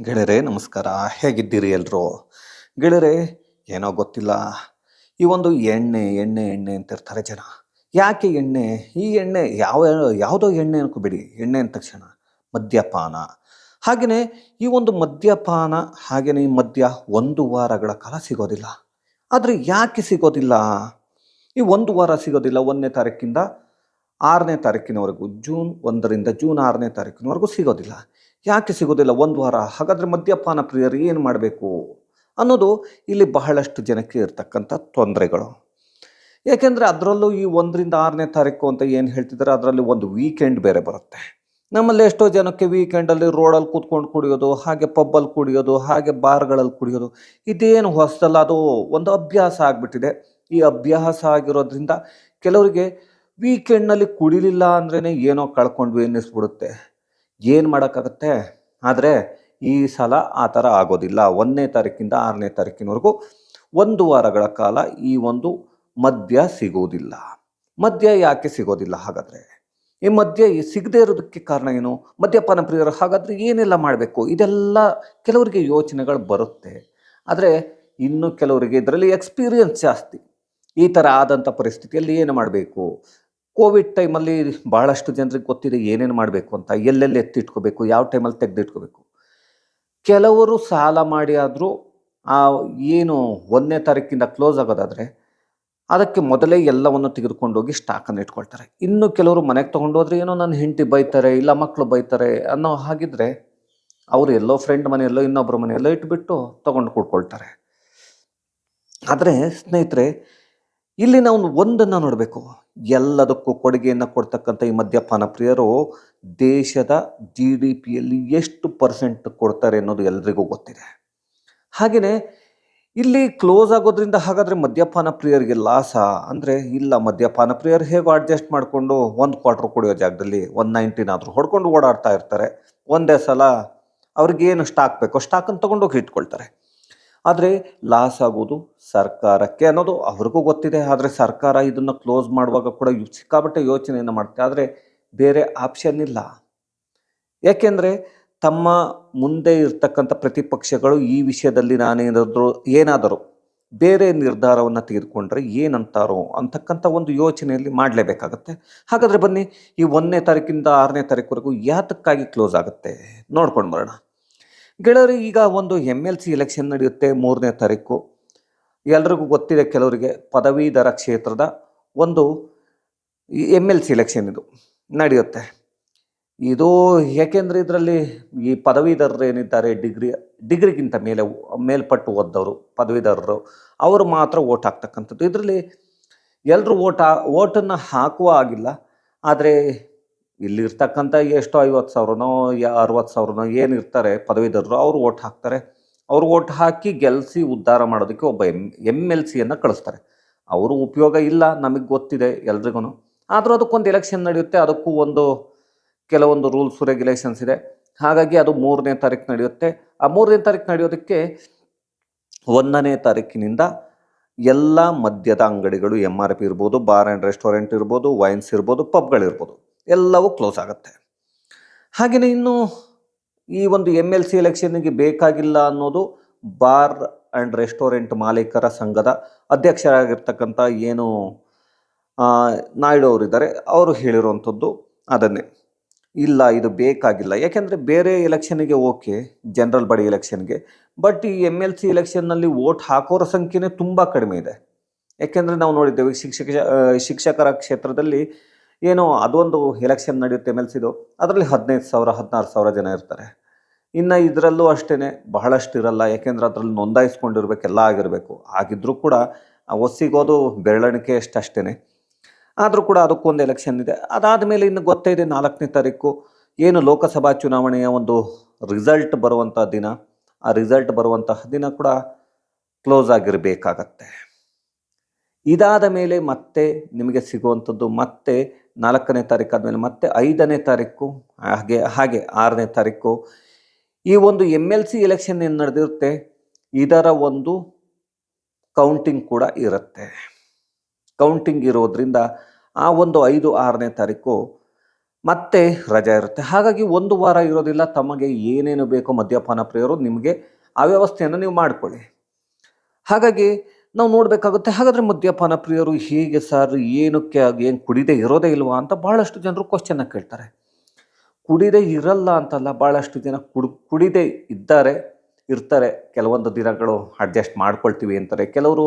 ಗೆಳೆಯರೇ ನಮಸ್ಕಾರ. ಹೇಗಿದ್ದೀರಿ ಎಲ್ಲರೂ? ಗೆಳೆಯರೇ, ಏನೋ ಗೊತ್ತಿಲ್ಲ, ಈ ಒಂದು ಎಣ್ಣೆ ಎಣ್ಣೆ ಎಣ್ಣೆ ಅಂತಿರ್ತಾರೆ ಜನ. ಯಾಕೆ ಎಣ್ಣೆ? ಈ ಎಣ್ಣೆ ಯಾವುದೋ ಎಣ್ಣೆ ಅನ್ಕೋಬೇಡಿ. ಎಣ್ಣೆ ಅಂದ ತಕ್ಷಣ ಮದ್ಯಪಾನ. ಹಾಗೆಯೇ ಈ ಒಂದು ಮದ್ಯಪಾನ, ಹಾಗೆಯೇ ಈ ಮದ್ಯ 1 ವಾರಗಳ ಕಾಲ ಸಿಗೋದಿಲ್ಲ. ಆದರೆ ಯಾಕೆ ಸಿಗೋದಿಲ್ಲ? ಈ 1 ವಾರ ಸಿಗೋದಿಲ್ಲ. 1ನೇ ತಾರೀಕಿಂದ 6ನೇ ತಾರೀಕಿನವರೆಗೂ, ಜೂನ್ 1ರಿಂದ ಜೂನ್ 6ನೇ ತಾರೀಕಿನವರೆಗೂ ಸಿಗೋದಿಲ್ಲ. ಯಾಕೆ ಸಿಗೋದಿಲ್ಲ 1 ವಾರ? ಹಾಗಾದರೆ ಮದ್ಯಪಾನ ಪ್ರಿಯರು ಏನು ಮಾಡಬೇಕು ಅನ್ನೋದು ಇಲ್ಲಿ ಬಹಳಷ್ಟು ಜನಕ್ಕೆ ಇರ್ತಕ್ಕಂಥ ತೊಂದರೆಗಳು. ಏಕೆಂದರೆ ಅದರಲ್ಲೂ ಈ 1ರಿಂದ 6ನೇ ತಾರೀಕು ಅಂತ ಏನು ಹೇಳ್ತಿದ್ದಾರೆ, ಅದರಲ್ಲಿ ಒಂದು ವೀಕೆಂಡ್ ಬೇರೆ ಬರುತ್ತೆ. ನಮ್ಮಲ್ಲಿ ಎಷ್ಟೋ ಜನಕ್ಕೆ ವೀಕೆಂಡಲ್ಲಿ ರೋಡಲ್ಲಿ ಕೂತ್ಕೊಂಡು ಕುಡಿಯೋದು, ಹಾಗೆ ಪಬ್ಬಲ್ಲಿ ಕುಡಿಯೋದು, ಹಾಗೆ ಬಾರ್ಗಳಲ್ಲಿ ಕುಡಿಯೋದು, ಇದೇನು ಹೊಸದಲ್ಲ. ಅದು ಒಂದು ಅಭ್ಯಾಸ ಆಗಿಬಿಟ್ಟಿದೆ. ಈ ಅಭ್ಯಾಸ ಆಗಿರೋದ್ರಿಂದ ಕೆಲವರಿಗೆ ವೀಕೆಂಡ್ನಲ್ಲಿ ಕುಡಿಲಿಲ್ಲ ಅಂದ್ರೇ ಏನೋ ಕಳ್ಕೊಂಡ್ವಿ ಅನ್ನಿಸ್ಬಿಡುತ್ತೆ. ಏನು ಮಾಡೋಕ್ಕಾಗತ್ತೆ? ಆದರೆ ಈ ಸಲ ಆ ಥರ ಆಗೋದಿಲ್ಲ. 1ನೇ ತಾರೀಕಿಂದ 6ನೇ ತಾರೀಕಿನವರೆಗೂ 1 ವಾರಗಳ ಕಾಲ ಈ ಒಂದು ಮದ್ಯ ಸಿಗೋದಿಲ್ಲ. ಮದ್ಯ ಯಾಕೆ ಸಿಗೋದಿಲ್ಲ ಹಾಗಾದರೆ? ಈ ಮದ್ಯ ಸಿಗದೇ ಇರೋದಕ್ಕೆ ಕಾರಣ ಏನು? ಮದ್ಯಪಾನ ಪ್ರಿಯರು ಹಾಗಾದರೆ ಏನೆಲ್ಲ ಮಾಡಬೇಕು? ಇದೆಲ್ಲ ಕೆಲವರಿಗೆ ಯೋಚನೆಗಳು ಬರುತ್ತೆ. ಆದರೆ ಇನ್ನು ಕೆಲವರಿಗೆ ಇದರಲ್ಲಿ ಎಕ್ಸ್ಪೀರಿಯನ್ಸ್ ಜಾಸ್ತಿ. ಈ ಥರ ಆದಂಥ ಪರಿಸ್ಥಿತಿಯಲ್ಲಿ ಏನು ಮಾಡಬೇಕು? ಕೋವಿಡ್ ಟೈಮಲ್ಲಿ ಭಾಳಷ್ಟು ಜನರಿಗೆ ಗೊತ್ತಿದೆ ಏನೇನು ಮಾಡಬೇಕು ಅಂತ, ಎಲ್ಲೆಲ್ಲಿ ಎತ್ತಿಟ್ಕೋಬೇಕು, ಯಾವ ಟೈಮಲ್ಲಿ ತೆಗೆದಿಟ್ಕೋಬೇಕು. ಕೆಲವರು ಸಾಲ ಮಾಡಿ ಆದರೂ ಏನು 1ನೇ ತಾರೀಕಿಂದ ಕ್ಲೋಸ್ ಆಗೋದಾದರೆ ಅದಕ್ಕೆ ಮೊದಲೇ ಎಲ್ಲವನ್ನು ತೆಗೆದುಕೊಂಡೋಗಿ ಸ್ಟಾಕನ್ನು ಇಟ್ಕೊಳ್ತಾರೆ. ಇನ್ನು ಕೆಲವರು ಮನೆಗೆ ತೊಗೊಂಡೋದ್ರೆ ಏನೋ ನನ್ನ ಹೆಂಡತಿ ಬೈತಾರೆ, ಇಲ್ಲ ಮಕ್ಕಳು ಬೈತಾರೆ ಅನ್ನೋ ಹಾಗಿದ್ರೆ ಅವರು ಎಲ್ಲೋ ಫ್ರೆಂಡ್ ಮನೆಯಲ್ಲೋ ಇನ್ನೊಬ್ಬರ ಮನೆಯಲ್ಲೋ ಇಟ್ಬಿಟ್ಟು ತೊಗೊಂಡು ಕುಡ್ಕೊಳ್ತಾರೆ. ಆದರೆ ಸ್ನೇಹಿತರೆ, ಇಲ್ಲಿ ನಾವು ಒಂದನ್ನು ನೋಡಬೇಕು. ಎಲ್ಲದಕ್ಕೂ ಕೊಡುಗೆಯನ್ನು ಕೊಡ್ತಕ್ಕಂಥ ಈ ಮದ್ಯಪಾನ ಪ್ರಿಯರು ದೇಶದ GDPಯಲ್ಲಿ ಎಷ್ಟು % ಕೊಡ್ತಾರೆ ಅನ್ನೋದು ಎಲ್ರಿಗೂ ಗೊತ್ತಿದೆ. ಹಾಗೆಯೇ ಇಲ್ಲಿ ಕ್ಲೋಸ್ ಆಗೋದ್ರಿಂದ ಹಾಗಾದರೆ ಮದ್ಯಪಾನ ಪ್ರಿಯರಿಗೆ ಲಾಸಾ ಅಂದರೆ ಇಲ್ಲ. ಮದ್ಯಪಾನ ಪ್ರಿಯರು ಹೇಗೋ ಅಡ್ಜಸ್ಟ್ ಮಾಡಿಕೊಂಡು 1 ಕ್ವಾರ್ಟರ್ ಕುಡಿಯೋ ಜಾಗದಲ್ಲಿ 119 ಆದರೂ ಹೊಡ್ಕೊಂಡು ಓಡಾಡ್ತಾ ಇರ್ತಾರೆ. ಒಂದೇ ಸಲ ಅವ್ರಿಗೇನು ಸ್ಟಾಕ್ ಬೇಕೋ ಸ್ಟಾಕನ್ನು ತೊಗೊಂಡೋಗಿ ಇಟ್ಕೊಳ್ತಾರೆ. ಆದರೆ ಲಾಸ್ ಆಗೋದು ಸರ್ಕಾರಕ್ಕೆ ಅನ್ನೋದು ಅವ್ರಿಗೂ ಗೊತ್ತಿದೆ. ಆದರೆ ಸರ್ಕಾರ ಇದನ್ನು ಕ್ಲೋಸ್ ಮಾಡುವಾಗ ಕೂಡ ಸಿಕ್ಕಾಪಟ್ಟೆ ಯೋಚನೆಯನ್ನು ಮಾಡುತ್ತೆ. ಆದರೆ ಬೇರೆ ಆಪ್ಷನ್ ಇಲ್ಲ. ಯಾಕೆಂದರೆ ತಮ್ಮ ಮುಂದೆ ಇರ್ತಕ್ಕಂಥ ಪ್ರತಿಪಕ್ಷಗಳು ಈ ವಿಷಯದಲ್ಲಿ ಏನಾದರೂ ಬೇರೆ ನಿರ್ಧಾರವನ್ನು ತೆಗೆದುಕೊಂಡ್ರೆ ಏನಂತಾರೋ ಅಂತಕ್ಕಂಥ ಒಂದು ಯೋಚನೆಯಲ್ಲಿ ಮಾಡಲೇಬೇಕಾಗತ್ತೆ. ಹಾಗಾದರೆ ಬನ್ನಿ, ಈ 1ನೇ ತಾರೀಕಿಂದ 6ನೇ ತಾರೀಕುವರೆಗೂ ಯಾತಕ್ಕಾಗಿ ಕ್ಲೋಸ್ ಆಗುತ್ತೆ ನೋಡ್ಕೊಂಡು ಬರೋಣ. ಗೆಳೆಯರು, ಈಗ ಒಂದು MLC ಎಲೆಕ್ಷನ್ ನಡೆಯುತ್ತೆ 3ನೇ ತಾರೀಕು. ಎಲ್ರಿಗೂ ಗೊತ್ತಿದೆ. ಕೆಲವರಿಗೆ ಪದವೀಧರ ಕ್ಷೇತ್ರದ ಒಂದು MLC ಎಲೆಕ್ಷನ್ ಇದು ನಡೆಯುತ್ತೆ. ಇದು ಏಕೆಂದರೆ ಇದರಲ್ಲಿ ಈ ಪದವೀಧರರು ಏನಿದ್ದಾರೆ, ಡಿಗ್ರಿಗಿಂತ ಮೇಲ್ಪಟ್ಟು ಓದ್ದವರು ಪದವೀಧರರು, ಅವರು ಮಾತ್ರ ಓಟ್ ಹಾಕ್ತಕ್ಕಂಥದ್ದು. ಇದರಲ್ಲಿ ಎಲ್ಲರೂ ಓಟನ್ನು ಹಾಕುವ ಆಗಿಲ್ಲ. ಆದರೆ ಇಲ್ಲಿರ್ತಕ್ಕಂಥ ಎಷ್ಟೋ 50,000ನೋ 60,000ನೋ ಏನಿರ್ತಾರೆ ಪದವೀಧರರು, ಅವರು ಓಟ್ ಹಾಕ್ತಾರೆ. ಅವರು ಓಟ್ ಹಾಕಿ ಗೆಲ್ಲಿಸಿ ಉದ್ಧಾರ ಮಾಡೋದಕ್ಕೆ ಒಬ್ಬ MLCಯನ್ನು ಕಳಿಸ್ತಾರೆ. ಅವರು ಉಪಯೋಗ ಇಲ್ಲ, ನಮಗೆ ಗೊತ್ತಿದೆ ಎಲ್ರಿಗೂ. ಆದರೂ ಅದಕ್ಕೊಂದು ಎಲೆಕ್ಷನ್ ನಡೆಯುತ್ತೆ. ಅದಕ್ಕೂ ಕೆಲವೊಂದು ರೂಲ್ಸ್ ರೆಗ್ಯುಲೇಷನ್ಸ್ ಇದೆ. ಹಾಗಾಗಿ ಅದು 3ನೇ ತಾರೀಕು ನಡೆಯುತ್ತೆ. ಆ 3ನೇ ತಾರೀಕು ನಡೆಯೋದಕ್ಕೆ 1ನೇ ತಾರೀಕಿನಿಂದ ಎಲ್ಲ ಮದ್ಯದ ಅಂಗಡಿಗಳು, MRP ಇರ್ಬೋದು, ಬಾರ್ ಆ್ಯಂಡ್ ರೆಸ್ಟೋರೆಂಟ್ ಇರ್ಬೋದು, ವೈನ್ಸ್ ಇರ್ಬೋದು, ಪಬ್ಗಳಿರ್ಬೋದು, ಎಲ್ಲವೂ ಕ್ಲೋಸ್ ಆಗುತ್ತೆ. ಹಾಗೆಯೇ ಇನ್ನು ಈ ಒಂದು MLC ಎಲೆಕ್ಷನ್ನಿಗೆ ಬೇಕಾಗಿಲ್ಲ ಅನ್ನೋದು ಬಾರ್ ಆ್ಯಂಡ್ ರೆಸ್ಟೋರೆಂಟ್ ಮಾಲೀಕರ ಸಂಘದ ಅಧ್ಯಕ್ಷರಾಗಿರ್ತಕ್ಕಂಥ ಏನು ನಾಯ್ಡು ಅವರಿದ್ದಾರೆ, ಅವರು ಹೇಳಿರುವಂಥದ್ದು ಅದನ್ನೇ. ಇಲ್ಲ, ಇದು ಬೇಕಾಗಿಲ್ಲ. ಯಾಕೆಂದರೆ ಬೇರೆ ಎಲೆಕ್ಷನ್ನಿಗೆ ಓಕೆ, ಜನರಲ್ ಬಾಡಿ ಎಲೆಕ್ಷನ್ಗೆ. ಬಟ್ ಈ MLC ಎಲೆಕ್ಷನ್ನಲ್ಲಿ ವೋಟ್ ಹಾಕೋರ ಸಂಖ್ಯೆನೇ ತುಂಬ ಕಡಿಮೆ ಇದೆ. ಯಾಕೆಂದರೆ ನಾವು ನೋಡಿದ್ದೇವೆ ಶಿಕ್ಷಕರ ಕ್ಷೇತ್ರದಲ್ಲಿ ಏನೋ ಅದೊಂದು ಎಲೆಕ್ಷನ್ ನಡೆಯುತ್ತೆ MLCದು. ಅದರಲ್ಲಿ 15,000 16,000 ಜನ ಇರ್ತಾರೆ. ಇನ್ನು ಇದರಲ್ಲೂ ಅಷ್ಟೇ ಬಹಳಷ್ಟು ಇರಲ್ಲ. ಯಾಕೆಂದರೆ ಅದರಲ್ಲಿ ನೋಂದಾಯಿಸ್ಕೊಂಡಿರ್ಬೇಕು, ಎಲ್ಲ ಆಗಿರಬೇಕು. ಆಗಿದ್ದರೂ ಕೂಡ ಸಿಗೋದು ಬೆರಳಿಕೆ ಅಷ್ಟೇ. ಆದರೂ ಕೂಡ ಅದಕ್ಕೊಂದು ಎಲೆಕ್ಷನ್ ಇದೆ. ಅದಾದ ಮೇಲೆ ಇನ್ನು ಗೊತ್ತೇ ಇದೆ 4ನೇ ತಾರೀಕು ಏನು ಲೋಕಸಭಾ ಚುನಾವಣೆಯ ಒಂದು ರಿಸಲ್ಟ್ ಬರುವಂಥ ದಿನ. ಆ ರಿಸಲ್ಟ್ ಬರುವಂತಹ ದಿನ ಕೂಡ ಕ್ಲೋಸ್ ಆಗಿರಬೇಕಾಗತ್ತೆ. ಇದಾದ ಮೇಲೆ ಮತ್ತೆ ನಿಮಗೆ ಸಿಗುವಂಥದ್ದು ಮತ್ತೆ 4ನೇ ತಾರೀಕು ಆದಮೇಲೆ ಮತ್ತೆ 5ನೇ ತಾರೀಕು, ಹಾಗೆ 6ನೇ ತಾರೀಕು ಈ ಒಂದು MLC ಎಲೆಕ್ಷನ್ ಏನು ನಡೆದಿರುತ್ತೆ, ಇದರ ಒಂದು ಕೌಂಟಿಂಗ್ ಕೂಡ ಇರುತ್ತೆ. ಕೌಂಟಿಂಗ್ ಇರೋದ್ರಿಂದ ಆ ಒಂದು 5, 6ನೇ ತಾರೀಕು ಮತ್ತೆ ರಜೆ ಇರುತ್ತೆ. ಹಾಗಾಗಿ ಒಂದು ವಾರ ಇರೋದಿಲ್ಲ. ತಮಗೆ ಏನೇನು ಬೇಕೋ ಮದ್ಯಪಾನ ಪ್ರಿಯರು ನಿಮಗೆ ಆ ವ್ಯವಸ್ಥೆಯನ್ನು ನೀವು ಮಾಡಿಕೊಳ್ಳಿ. ಹಾಗಾಗಿ ನಾವು ನೋಡಬೇಕಾಗುತ್ತೆ, ಹಾಗಾದರೆ ಮದ್ಯಪಾನ ಪ್ರಿಯರು ಹೇಗೆ ಸರ್, ಏನಕ್ಕೆ ಏನು ಕುಡಿದೇ ಇರೋದೇ ಇಲ್ವಾ ಅಂತ ಭಾಳಷ್ಟು ಜನರು ಕ್ವಶನ್ನ ಕೇಳ್ತಾರೆ. ಕುಡಿದೇ ಇರಲ್ಲ ಅಂತಲ್ಲ, ಭಾಳಷ್ಟು ಜನ ಕುಡಿದೇ ಇರ್ತಾರೆ. ಕೆಲವೊಂದು ದಿನಗಳು ಅಡ್ಜಸ್ಟ್ ಮಾಡ್ಕೊಳ್ತೀವಿ ಅಂತಾರೆ. ಕೆಲವರು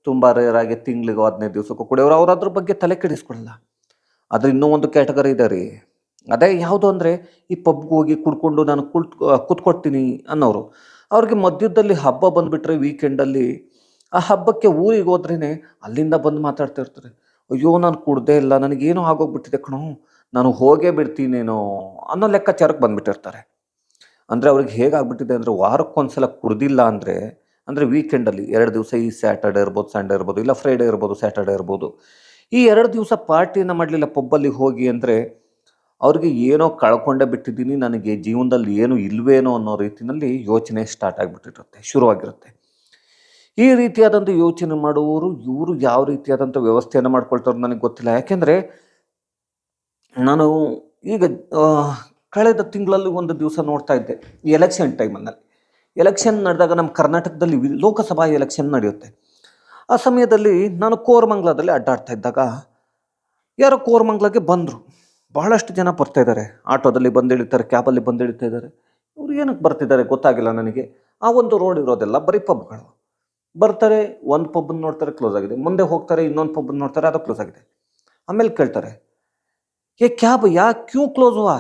ತುಂಬ ರೇರಾಗಿ ತಿಂಗಳಿಗೋ 15 ದಿವಸಕ್ಕೂ ಕುಡಿಯೋರು, ಅವ್ರು ಅದ್ರ ಬಗ್ಗೆ ತಲೆ ಕೆಡಿಸ್ಕೊಳ್ಳಲ್ಲ. ಆದರೆ ಇನ್ನೂ ಒಂದು ಕ್ಯಾಟಗರಿ ಇದೆ ರೀ. ಅದೇ ಯಾವುದು ಅಂದರೆ ಈ ಪಬ್ಗೆ ಹೋಗಿ ಕುಡ್ಕೊಂಡು ನಾನು ಕೂತ್ಕೊಡ್ತೀನಿ ಅನ್ನೋರು. ಅವ್ರಿಗೆ ಮಧ್ಯದಲ್ಲಿ ಹಬ್ಬ ಬಂದುಬಿಟ್ರೆ ವೀಕೆಂಡಲ್ಲಿ ಆ ಹಬ್ಬಕ್ಕೆ ಊರಿಗೆ ಹೋದ್ರೇ ಅಲ್ಲಿಂದ ಬಂದು ಮಾತಾಡ್ತಾ ಇರ್ತಾರೆ. ಅಯ್ಯೋ ನಾನು ಕುಡ್ದೇ ಇಲ್ಲ, ನನಗೇನೋ ಆಗೋಗ್ಬಿಟ್ಟಿದೆ ಕಣೋ, ನಾನು ಹೋಗೇ ಬಿಡ್ತೀನೇನೋ ಅನ್ನೋ ಲೆಕ್ಕಾಚಾರಕ್ಕೆ ಬಂದುಬಿಟ್ಟಿರ್ತಾರೆ. ಅಂದರೆ ಅವ್ರಿಗೆ ಹೇಗಾಗ್ಬಿಟ್ಟಿದೆ ಅಂದರೆ ವಾರಕ್ಕೊಂದ್ಸಲ ಕುಡ್ದಿಲ್ಲ ಅಂದರೆ ವೀಕೆಂಡಲ್ಲಿ 2 ದಿವಸ, ಈ ಸ್ಯಾಟರ್ಡೆ ಇರ್ಬೋದು, ಸಂಡೇ ಇರ್ಬೋದು, ಇಲ್ಲ ಫ್ರೈಡೇ ಇರ್ಬೋದು, ಸ್ಯಾಟರ್ಡೆ ಇರ್ಬೋದು, ಈ 2 ದಿವಸ ಪಾರ್ಟಿನ ಮಾಡಲಿಲ್ಲ ಪಬ್ಬಲ್ಲಿ ಹೋಗಿ ಅಂದರೆ ಅವ್ರಿಗೆ ಏನೋ ಕಳ್ಕೊಂಡೇ ಬಿಟ್ಟಿದ್ದೀನಿ, ನನಗೆ ಜೀವನದಲ್ಲಿ ಏನು ಇಲ್ವೇನೋ ಅನ್ನೋ ರೀತಿಯಲ್ಲಿ ಯೋಚನೆ ಸ್ಟಾರ್ಟ್ ಆಗಿಬಿಟ್ಟಿರುತ್ತೆ, ಶುರುವಾಗಿರುತ್ತೆ. ಈ ರೀತಿಯಾದಂಥ ಯೋಚನೆ ಮಾಡುವವರು ಇವರು ಯಾವ ರೀತಿಯಾದಂಥ ವ್ಯವಸ್ಥೆಯನ್ನು ಮಾಡ್ಕೊಳ್ತಾರೋ ನನಗೆ ಗೊತ್ತಿಲ್ಲ. ಯಾಕೆಂದರೆ ನಾನು ಈಗ ಕಳೆದ ತಿಂಗಳಲ್ಲಿ ಒಂದು ದಿವಸ ನೋಡ್ತಾ ಇದ್ದೆ, ಈ ಎಲೆಕ್ಷನ್ ಟೈಮಲ್ಲಿ. ಎಲೆಕ್ಷನ್ ನಡೆದಾಗ ನಮ್ಮ ಕರ್ನಾಟಕದಲ್ಲಿ ಲೋಕಸಭಾ ಎಲೆಕ್ಷನ್ ನಡೆಯುತ್ತೆ. ಆ ಸಮಯದಲ್ಲಿ ನಾನು ಕೋರಮಂಗಲದಲ್ಲಿ ಅಡ್ಡಾಡ್ತಾ ಇದ್ದಾಗ ಯಾರೋ ಕೋರಮಂಗಲಕ್ಕೆ ಬಂದರು. ಬಹಳಷ್ಟು ಜನ ಬರ್ತಾ ಇದ್ದಾರೆ, ಆಟೋದಲ್ಲಿ ಬಂದಿಳಿತಾರೆ, ಕ್ಯಾಬಲ್ಲಿ ಬಂದಿಳಿತಾ ಇದ್ದಾರೆ. ಇವ್ರು ಏನಕ್ಕೆ ಬರ್ತಿದ್ದಾರೆ ಗೊತ್ತಾಗಿಲ್ಲ ನನಗೆ. ಆ ಒಂದು ರೋಡ್ ಇರೋದೆಲ್ಲ ಬರೀ ಪಬ್ಗಳು. ಬರ್ತಾರೆ, ಒಂದು ಪಬ್ಬನ್ನು ನೋಡ್ತಾರೆ, ಕ್ಲೋಸ್ ಆಗಿದೆ. ಮುಂದೆ ಹೋಗ್ತಾರೆ, ಇನ್ನೊಂದು ಪಬ್ಬನ್ನು ನೋಡ್ತಾರೆ, ಅದು ಕ್ಲೋಸ್ ಆಗಿದೆ. ಆಮೇಲೆ ಕೇಳ್ತಾರೆ, ಕ್ಯಾಬ್ ಕ್ಯೂ ಕ್ಲೋಸ್ ಹುವಾ?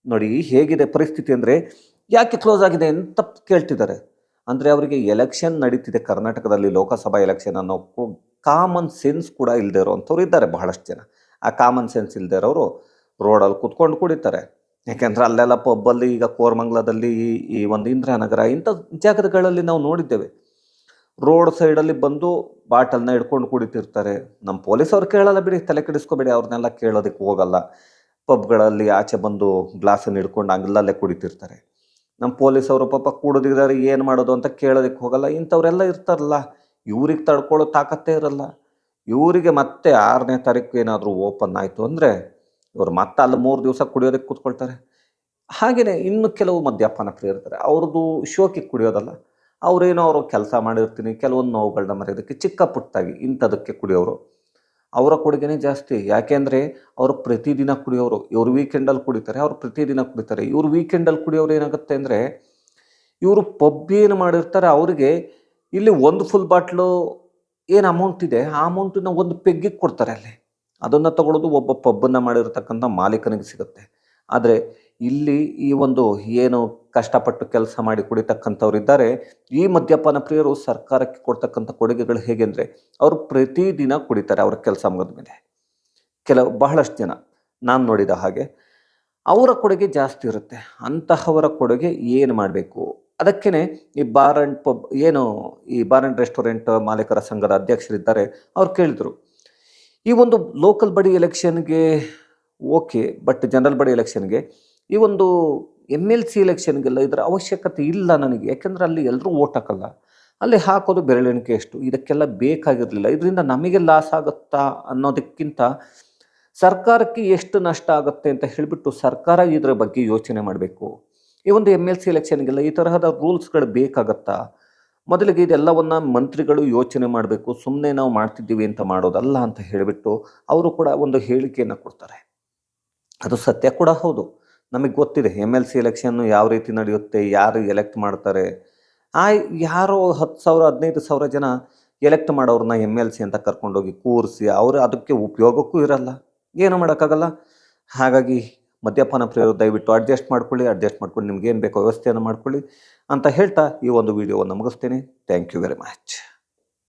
ನೋಡಿ ಹೇಗಿದೆ ಪರಿಸ್ಥಿತಿ ಅಂದರೆ, ಯಾಕೆ ಕ್ಲೋಸ್ ಆಗಿದೆ ಅಂತ ಕೇಳ್ತಿದ್ದಾರೆ. ಅಂದರೆ ಅವರಿಗೆ ಎಲೆಕ್ಷನ್ ನಡೀತಿದೆ ಕರ್ನಾಟಕದಲ್ಲಿ, ಲೋಕಸಭಾ ಎಲೆಕ್ಷನ್ ಅನ್ನೋ ಕಾಮನ್ ಸೆನ್ಸ್ ಕೂಡ ಇಲ್ಲದೆ ಇರೋವಂಥವ್ರು ಇದ್ದಾರೆ ಬಹಳಷ್ಟು ಜನ. ಆ ಕಾಮನ್ ಸೆನ್ಸ್ ಇಲ್ಲದೆ ಇರೋರು ರೋಡಲ್ಲಿ ಕೂತ್ಕೊಂಡು ಕುಡಿತಾರೆ. ಯಾಕೆಂದರೆ ಅಲ್ಲೆಲ್ಲ ಪಬ್ಬಲ್ಲಿ, ಈಗ ಕೋರಮಂಗಲದಲ್ಲಿ, ಈ ಒಂದು ಇಂದಿರಾನಗರ ಇಂಥ ಜಾಗಗಳಲ್ಲಿ ನಾವು ನೋಡಿದ್ದೇವೆ, ರೋಡ್ ಸೈಡಲ್ಲಿ ಬಂದು ಬಾಟಲ್ನ ಹಿಡ್ಕೊಂಡು ಕುಡಿತಿರ್ತಾರೆ. ನಮ್ಮ ಪೊಲೀಸವ್ರು ಕೇಳಲ್ಲ ಬಿಡಿ, ತಲೆ ಕೆಡಿಸ್ಕೋಬೇಡಿ, ಅವ್ರನ್ನೆಲ್ಲ ಕೇಳೋದಕ್ಕೆ ಹೋಗಲ್ಲ. ಪಬ್ಗಳಲ್ಲಿ ಆಚೆ ಬಂದು ಗ್ಲಾಸನ್ನು ಹಿಡ್ಕೊಂಡು ಅಲ್ಲಲ್ಲೇ ಕುಡಿತಿರ್ತಾರೆ. ನಮ್ಮ ಪೊಲೀಸವರು ಪಾಪ ಕುಡಿದಿದ್ದಾರೆ, ಏನು ಮಾಡೋದು ಅಂತ ಕೇಳೋದಕ್ಕೆ ಹೋಗಲ್ಲ. ಇಂಥವರೆಲ್ಲ ಇರ್ತಾರಲ್ಲ, ಇವ್ರಿಗೆ ತಡ್ಕೊಳ್ಳೋ ತಾಕತ್ತೇ ಇರಲ್ಲ. ಇವರಿಗೆ ಮತ್ತೆ 6ನೇ ತಾರೀಕು ಏನಾದರೂ ಓಪನ್ ಆಯಿತು ಅಂದರೆ ಇವರು ಮತ್ತೆ ಅಲ್ಲಿ 3 ದಿವಸ ಕುಡಿಯೋದಕ್ಕೆ ಕೂತ್ಕೊಳ್ತಾರೆ. ಹಾಗೆಯೇ ಇನ್ನು ಕೆಲವು ಮದ್ಯಪಾನ ಪ್ರಿಯರು ಇರ್ತಾರೆ, ಅವ್ರದ್ದು ಶೋಕಿಗೆ ಕುಡಿಯೋದಲ್ಲ, ಅವರೇನೋ ಅವರು ಕೆಲಸ ಮಾಡಿರ್ತೀನಿ, ಕೆಲವೊಂದು ನೋವುಗಳನ್ನ ಮರೆಯೋದಕ್ಕೆ ಚಿಕ್ಕ ಪುಟ್ಟಾಗಿ ಇಂಥದಕ್ಕೆ ಕುಡಿಯೋರು. ಅವರ ಕೊಡುಗೆನೇ ಜಾಸ್ತಿ. ಯಾಕೆಂದರೆ ಅವರು ಪ್ರತಿದಿನ ಕುಡಿಯೋರು. ಇವರು ವೀಕೆಂಡಲ್ಲಿ ಕುಡಿತಾರೆ, ಅವರು ಪ್ರತಿದಿನ ಕುಡಿತಾರೆ. ಇವರು ವೀಕೆಂಡಲ್ಲಿ ಕುಡಿಯೋರು ಏನಾಗುತ್ತೆ ಅಂದರೆ, ಇವರು ಪಬ್ ಏನು ಮಾಡಿರ್ತಾರೆ, ಅವರಿಗೆ ಇಲ್ಲಿ ಒಂದು ಫುಲ್ ಬಾಟ್ಲು ಏನು ಅಮೌಂಟ್ ಇದೆ, ಆ ಅಮೌಂಟನ್ನ ಒಂದು ಪೆಗ್ಗಿಗೆ ಕೊಡ್ತಾರೆ ಅಲ್ಲಿ. ಅದನ್ನು ತಗೊಳ್ಳೋದು ಒಬ್ಬ ಪಬ್ಬನ್ನು ಮಾಡಿರ್ತಕ್ಕಂಥ ಮಾಲೀಕನಿಗೆ ಸಿಗುತ್ತೆ. ಆದರೆ ಇಲ್ಲಿ ಈ ಒಂದು ಏನು ಕಷ್ಟಪಟ್ಟು ಕೆಲಸ ಮಾಡಿ ಕುಡಿತಕ್ಕಂಥವ್ರು ಇದ್ದಾರೆ, ಈ ಮದ್ಯಪಾನ ಪ್ರಿಯರು ಸರ್ಕಾರಕ್ಕೆ ಕೊಡ್ತಕ್ಕಂಥ ಕೊಡುಗೆಗಳು ಹೇಗೆ ಅಂದರೆ, ಅವರು ಪ್ರತಿದಿನ ಕುಡಿತಾರೆ ಅವ್ರ ಕೆಲಸ ಮುಗಿದ ಮೇಲೆ. ಬಹಳಷ್ಟು ಜನ ನಾನು ನೋಡಿದ ಹಾಗೆ ಅವರ ಕೊಡುಗೆ ಜಾಸ್ತಿ ಇರುತ್ತೆ. ಅಂತಹವರ ಕೊಡುಗೆ ಏನು ಮಾಡಬೇಕು, ಅದಕ್ಕೇ ಈ ಬಾರ್ ಆ್ಯಂಡ್ ಪಬ್ ಈ ಬಾರ್ ಆ್ಯಂಡ್ ರೆಸ್ಟೋರೆಂಟ್ ಮಾಲೀಕರ ಸಂಘದ ಅಧ್ಯಕ್ಷರಿದ್ದಾರೆ, ಅವ್ರು ಕೇಳಿದರು, ಈ ಒಂದು ಲೋಕಲ್ ಬಾಡಿ ಎಲೆಕ್ಷನ್ಗೆ ಓಕೆ, ಬಟ್ ಜನರಲ್ ಬಾಡಿ ಎಲೆಕ್ಷನ್ಗೆ ಈ ಒಂದು MLC ಎಲೆಕ್ಷನ್ಗೆಲ್ಲ ಇದರ ಅವಶ್ಯಕತೆ ಇಲ್ಲ ನನಗೆ. ಯಾಕೆಂದರೆ ಅಲ್ಲಿ ಎಲ್ಲರೂ ಓಟ್ ಹಾಕಲ್ಲ, ಅಲ್ಲಿ ಹಾಕೋದು ಬೆರಳೆಣಿಕೆ ಎಷ್ಟು, ಇದಕ್ಕೆಲ್ಲ ಬೇಕಾಗಿರಲಿಲ್ಲ. ಇದರಿಂದ ನಮಗೆ ಲಾಸ್ ಆಗುತ್ತಾ ಅನ್ನೋದಕ್ಕಿಂತ ಸರ್ಕಾರಕ್ಕೆ ಎಷ್ಟು ನಷ್ಟ ಆಗುತ್ತೆ ಅಂತ ಹೇಳಿಬಿಟ್ಟು ಸರ್ಕಾರ ಇದರ ಬಗ್ಗೆ ಯೋಚನೆ ಮಾಡಬೇಕು. ಈ ಒಂದು MLC ಎಲೆಕ್ಷನ್ಗೆಲ್ಲ ಈ ತರಹದ ರೂಲ್ಸ್ಗಳು ಬೇಕಾಗತ್ತಾ? ಮೊದಲಿಗೆ ಇದೆಲ್ಲವನ್ನು ಮಂತ್ರಿಗಳು ಯೋಚನೆ ಮಾಡಬೇಕು, ಸುಮ್ಮನೆ ನಾವು ಮಾಡ್ತಿದ್ದೀವಿ ಅಂತ ಮಾಡೋದಲ್ಲ ಅಂತ ಹೇಳಿಬಿಟ್ಟು ಅವರು ಕೂಡ ಒಂದು ಹೇಳಿಕೆಯನ್ನು ಕೊಡ್ತಾರೆ. ಅದು ಸತ್ಯ ಕೂಡ ಹೌದು. ನಮಗೆ ಗೊತ್ತಿದೆ MLC ಎಲೆಕ್ಷನ್ನು ಯಾವ ರೀತಿ ನಡೆಯುತ್ತೆ, ಯಾರು ಎಲೆಕ್ಟ್ ಮಾಡ್ತಾರೆ. ಯಾರೋ 10,000 15,000 ಜನ ಎಲೆಕ್ಟ್ ಮಾಡೋರನ್ನ MLC ಅಂತ ಕರ್ಕೊಂಡೋಗಿ ಕೂರಿಸಿ ಅವರು ಅದಕ್ಕೆ ಉಪಯೋಗಕ್ಕೂ ಇರಲ್ಲ, ಏನು ಮಾಡೋಕ್ಕಾಗಲ್ಲ. ಹಾಗಾಗಿ ಮದ್ಯಪಾನ ಪ್ರಿಯರು ದಯವಿಟ್ಟು ಅಡ್ಜಸ್ಟ್ ಮಾಡ್ಕೊಂಡು ನಿಮ್ಗೇನು ಬೇಕೋ ವ್ಯವಸ್ಥೆಯನ್ನು ಮಾಡ್ಕೊಳ್ಳಿ ಅಂತ ಹೇಳ್ತಾ ಈ ಒಂದು ವಿಡಿಯೋವನ್ನು ಮುಗಿಸ್ತೇನೆ. Thank you very much.